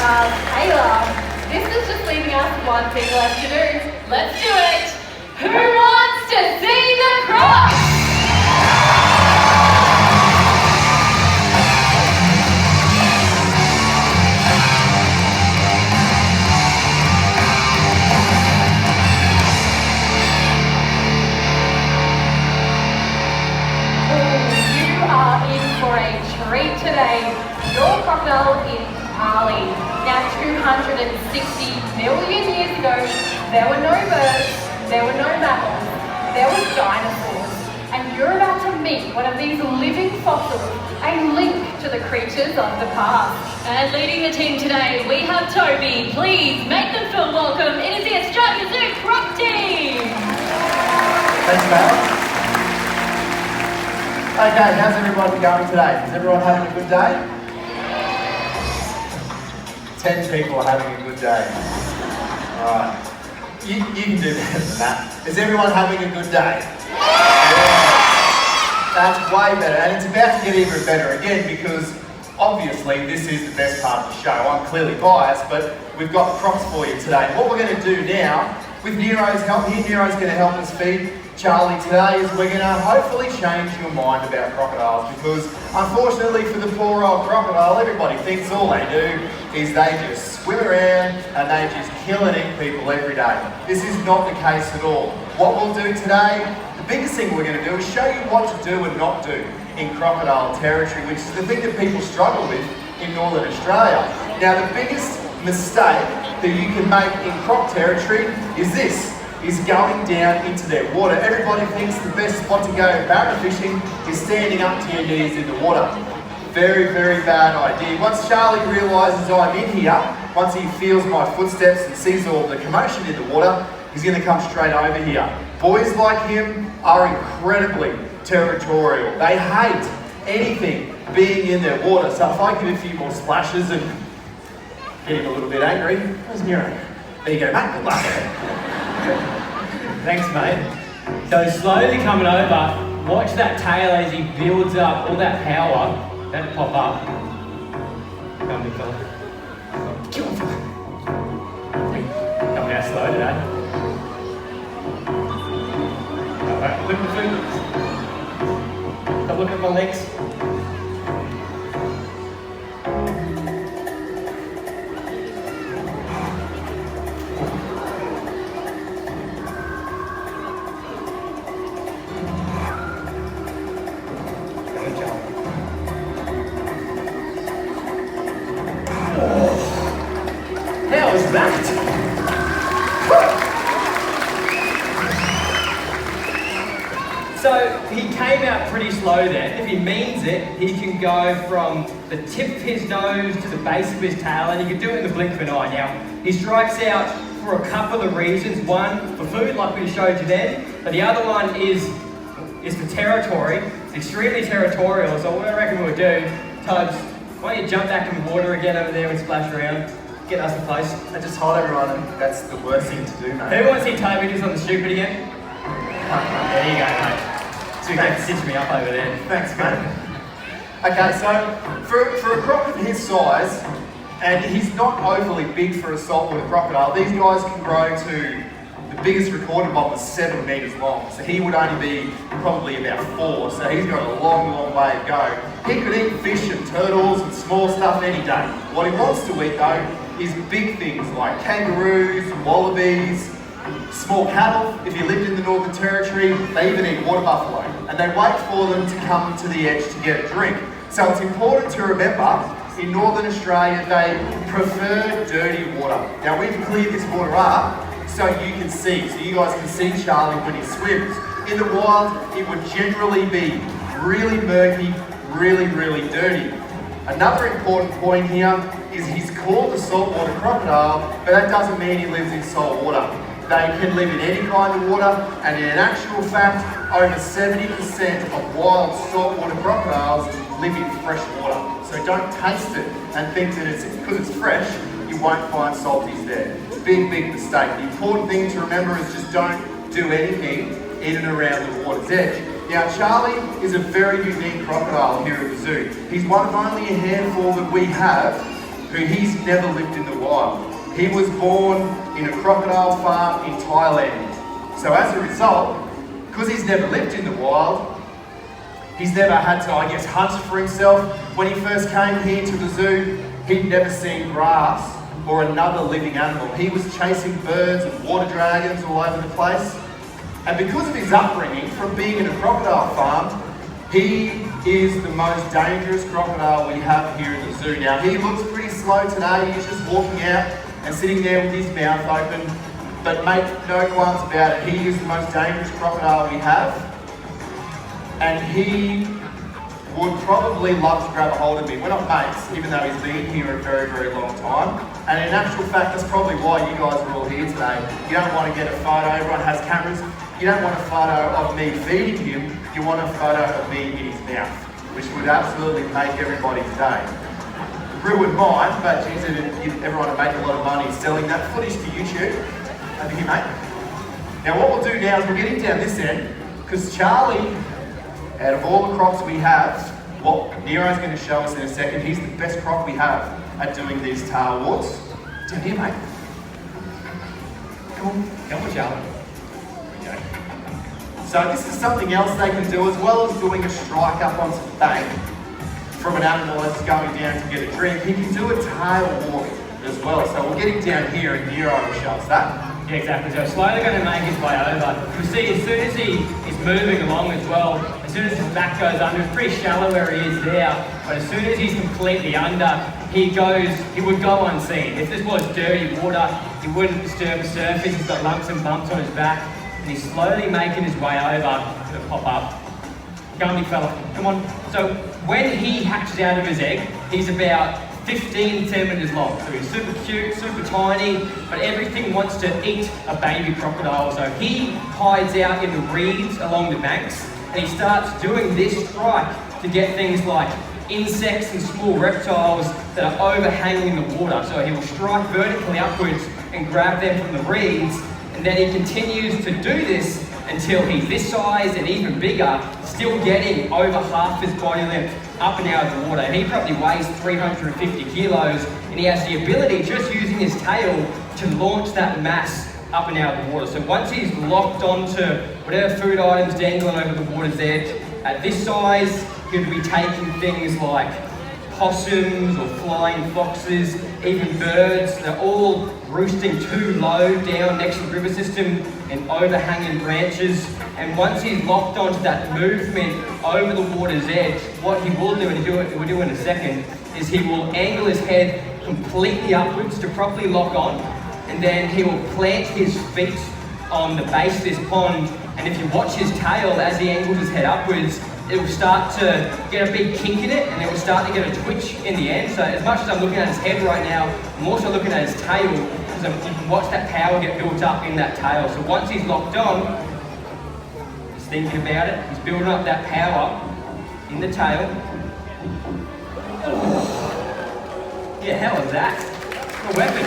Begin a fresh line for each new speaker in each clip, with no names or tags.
Taylor. This is just leaving us one thing left to do. Let's do it! Who wants to see the croc? You are in for a treat today. Your crocodile in Bali. Now 260 million years ago, there were no birds, there were no mammals, there were dinosaurs. And you're about to meet one of these living fossils, a link to the creatures of the past.
And leading the team today, we have Toby. Please make them feel welcome. It is the Australia Zoo Croc Team.
Thanks, Mel. Okay, how's everybody going today? Is everyone having a good day? 10 people are having a good day. Alright. You can do better than that. Is everyone having a good day? Yeah. That's way better. And it's about to get even better again because obviously this is the best part of the show. I'm clearly biased, but we've got crocs for you today. What we're going to do now, with Nero's help here, Nero's going to help us feed Charlie today, is we're going to hopefully change your mind about crocodiles because unfortunately for the poor old crocodile, everybody thinks all they do is they just swim around and they just kill and eat people every day. This is not the case at all. What we'll do today, the biggest thing we're going to do is show you what to do and not do in crocodile territory, which is the thing that people struggle with in Northern Australia. Now the biggest mistake that you can make in croc territory is this. Is going down into their water. Everybody thinks the best spot to go barra fishing is standing up to your knees in the water. Very, very bad idea. Once Charlie realises I'm in here, once he feels my footsteps and sees all the commotion in the water, he's going to come straight over here. Boys like him are incredibly territorial. They hate anything being in their water. So if I give a few more splashes and get him a little bit angry, where's Nero? There you go, mate. Good luck.
Thanks, mate. So slowly coming over, watch that tail as he builds up all that power. That'll pop up. Come big fella. Come on, fella. Coming out slow today. Alright, look at the food. Stop looking at my legs.
How is that?
So he came out pretty slow then. If he means it, he can go from the tip of his nose to the base of his tail, and he can do it in the blink of an eye. Now, he strikes out for a couple of reasons. One, for food, like we showed you then, but the other one is for territory. It's extremely territorial, so what I reckon we'll do, Tubbs, why don't you jump back in the water again over there and splash around? Get us a place.
I just told everyone that's the worst thing to do, mate.
Who wants to see Toby do something stupid again? There you go, mate. So you can stitch me up over there.
Thanks, mate. Okay, so for a croc of his size, and he's not overly big for a saltwater crocodile, these guys can grow to, the biggest recorded one was 7 metres long, so he would only be probably about 4, so he's got a long, long way to go. He could eat fish and turtles and small stuff any day. What he wants to eat though is big things like kangaroos, wallabies, small cattle. If you lived in the Northern Territory, they even eat water buffalo, and they wait for them to come to the edge to get a drink. So it's important to remember, in Northern Australia, they prefer dirty water. Now we've cleared this water up so you can see, so you guys can see Charlie when he swims. In the wild, it would generally be really murky, really, really dirty. Another important point here is he's called a saltwater crocodile, but that doesn't mean he lives in salt water. They can live in any kind of water, and in actual fact, over 70% of wild saltwater crocodiles live in fresh water. So don't taste it and think that it's because it's fresh, you won't find salties there. Big, big mistake. The important thing to remember is just don't do anything in and around the water's edge. Now, Charlie is a very unique crocodile here at the zoo. He's one of only a handful that we have who he's never lived in the wild. He was born in a crocodile farm in Thailand. So as a result, because he's never lived in the wild, he's never had to, I guess, hunt for himself. When he first came here to the zoo, he'd never seen grass or another living animal. He was chasing birds and water dragons all over the place. And because of his upbringing, from being in a crocodile farm, he is the most dangerous crocodile we have here in the zoo. Now, he looks pretty slow today. He's just walking out and sitting there with his mouth open. But make no qualms about it, he is the most dangerous crocodile we have. And he would probably love to grab a hold of me. We're not mates, even though he's been here a very, very long time. And in actual fact, that's probably why you guys are all here today. You don't want to get a photo, everyone has cameras. You don't want a photo of me feeding him, you want a photo of me in his mouth, which would absolutely make everybody's day. Ruin mine, but geez, everyone would make a lot of money selling that footage to YouTube. Over here, mate. Now what we'll do now is we'll get him down this end, because Charlie, out of all the crocs we have, what Nero's going to show us in a second, he's the best croc we have at doing these tail walks. Down here, mate. Come on, Charlie. Okay. So this is something else they can do, as well as doing a strike up onto the bank from an animal that's going down to get a drink. He can do a tail walk as well. So we'll get him down here and Nero will show us that.
Yeah, exactly. So slowly going to make his way over. You see, as soon as he is moving along as well, as soon as his back goes under, it's pretty shallow where he is there, but as soon as he's completely under, he would go unseen. If this was dirty water, he wouldn't disturb the surface. He's got lumps and bumps on his back, and he's slowly making his way over to pop up. Gummy fella, come on. So when he hatches out of his egg, he's about 15 centimeters long. So he's super cute, super tiny, but everything wants to eat a baby crocodile. So he hides out in the reeds along the banks, and he starts doing this strike to get things like insects and small reptiles that are overhanging the water. So he will strike vertically upwards and grab them from the reeds, and then he continues to do this until he's this size and even bigger, still getting over half his body length up and out of the water. And he probably weighs 350 kilos, and he has the ability, just using his tail, to launch that mass up and out of the water. So once he's locked onto whatever food items dangling over the water's edge, at this size, he'll be taking things like possums or flying foxes, even birds. They're all roosting too low down next to the river system and overhanging branches. And once he's locked onto that movement over the water's edge, what he will do, and we'll do in a second, is he will angle his head completely upwards to properly lock on, and then he will plant his feet on the base of this pond. And if you watch his tail as he angles his head upwards, it will start to get a big kink in it, and it will start to get a twitch in the end. So as much as I'm looking at his head right now, I'm also looking at his tail, because you can watch that power get built up in that tail. So once he's locked on, he's thinking about it, he's building up that power in the tail. Yeah, how was that? A weapon.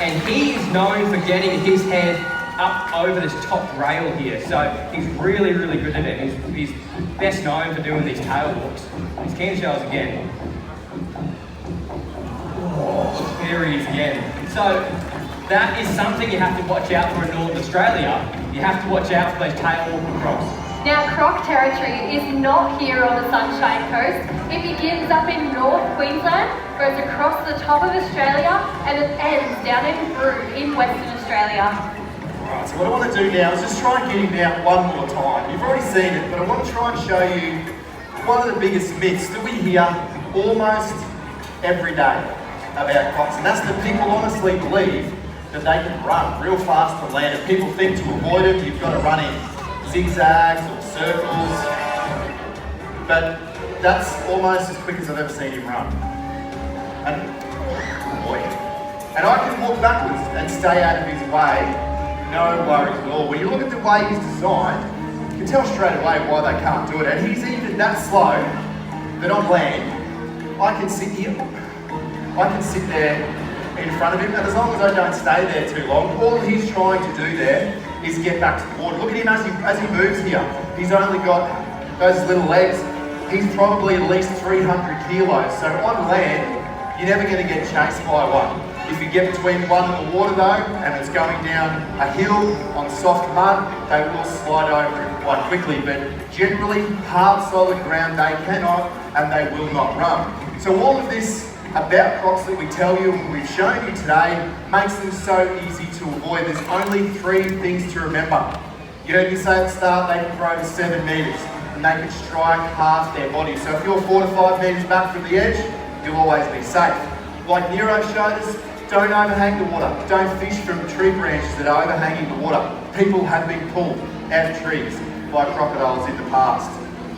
And he is known for getting his head up over this top rail here, so he's really, really good at it. He's best known for doing these tail walks. He's keen to show us again. There he is again. So that is something you have to watch out for in Northern Australia. You have to watch out for those tail walking crocs.
Now, croc territory is not here on the Sunshine Coast. It begins up in North Queensland, goes across the top of Australia, and it ends down in Broome in Western Australia.
Right, so what I want to do now is just try and get him down one more time. You've already seen it, but I want to try and show you one of the biggest myths that we hear almost every day about crocs, and that's that people honestly believe that they can run real fast to land, and people think to avoid it, you've got to run in zigzags or circles, but that's almost as quick as I've ever seen him run. And, oh boy. And I can walk backwards and stay out of his way, no worries at all. When you look at the way he's designed, you can tell straight away why they can't do it. And he's even that slow that on land, I can sit here, I can sit there in front of him, and as long as I don't stay there too long, all he's trying to do there is get back to the water. Look at him as he moves here. He's only got those little legs. he's probably at least 300 kilos. So on land, you're never going to get chased by one. If you get between one and the water though, and it's going down a hill on soft mud, they will slide over it quite quickly. But generally, hard solid ground, they cannot and they will not run. So all of this about crocs that we tell you and we've shown you today makes them so easy to avoid. There's only 3 things to remember. You heard me say at the start, they can grow to 7 metres and they can strike half their body. So if you're 4 to 5 metres back from the edge, you'll always be safe. Like Nero showed us, don't overhang the water. Don't fish from tree branches that are overhanging the water. People have been pulled out of trees by crocodiles in the past.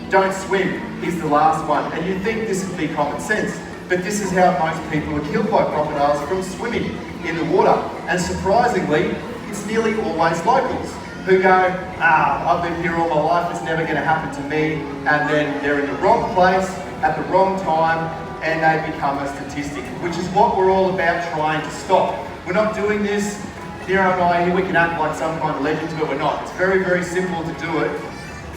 Don't swim is the last one. And you'd think this would be common sense, but this is how most people are killed by crocodiles, from swimming in the water. And surprisingly, it's nearly always locals who go, I've lived here all my life, it's never going to happen to me. And then they're in the wrong place at the wrong time and they become a statistic, which is what we're all about trying to stop. We're not doing this, Nero and I, we can act like some kind of legends, but we're not. It's very, very simple to do it,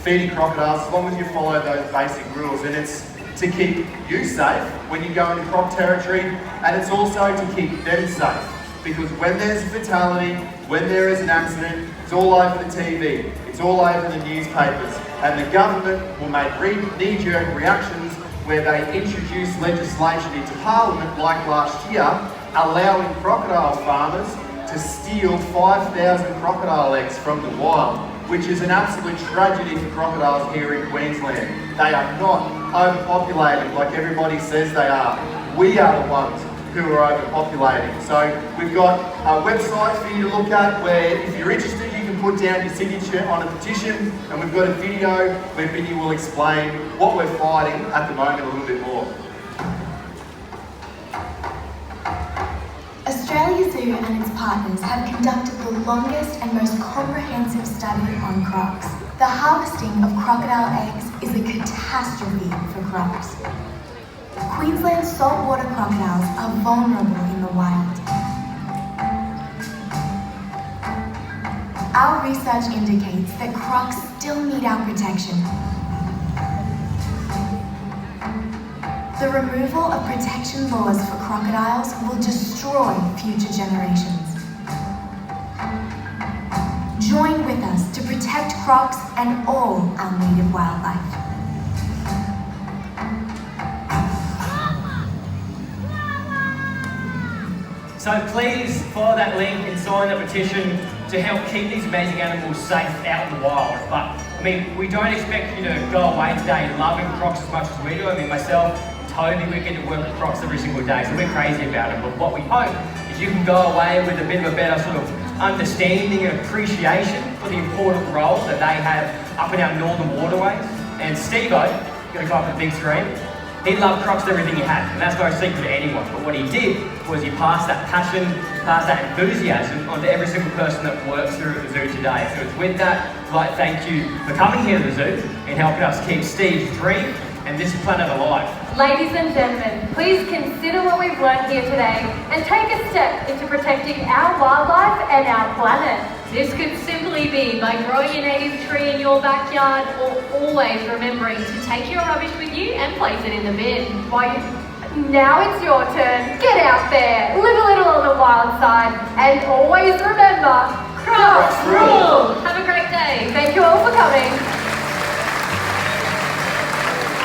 feeding crocodiles, as long as you follow those basic rules. And it's to keep you safe when you go into croc territory, and it's also to keep them safe. Because when there's a fatality, when there is an accident, it's all over the TV, it's all over the newspapers, and the government will make knee-jerk reactions where they introduce legislation into Parliament like last year, allowing crocodile farmers to steal 5,000 crocodile eggs from the wild, which is an absolute tragedy for crocodiles here in Queensland. They are not overpopulated like everybody says they are. We are the ones who are overpopulating. So we've got a website for you to look at where if you're interested you can put down your signature on a petition, and we've got a video where Vinny will explain what we're fighting at the moment a little bit more.
Australia Zoo and its partners have conducted the longest and most comprehensive study on crocs. The harvesting of crocodile eggs is a catastrophe for crocs. Queensland's saltwater crocodiles are vulnerable in the wild. Our research indicates that crocs still need our protection. The removal of protection laws for crocodiles will destroy future generations. Join with us to protect crocs and all our native wildlife.
So please follow that link and sign the petition to help keep these amazing animals safe out in the wild. But I mean, we don't expect you to go away today loving crocs as much as we do. I mean, myself, Toby, we get to work with crocs every single day, so we're crazy about it. But what we hope is you can go away with a bit of a better sort of understanding and appreciation for the important role that they have up in our northern waterways. And Steve-O, gonna come up on the big screen, he loved crocs with everything he had, and that's no secret to anyone. But what he did was he passed that passion, passed that enthusiasm onto every single person that works through the zoo today. So it's with that, I'd like to thank you for coming here to the zoo and helping us keep Steve's dream and this planet alive.
Ladies and gentlemen, please consider what we've learned here today and take a step into protecting our wildlife and our planet.
This could simply be by growing a native tree in your backyard, or always remembering to take your rubbish with you and place it in the bin.
Now it's your turn. Get out there, live a little on the wild side, and always remember, crocs rule!
Have a great day.
Thank you all for coming.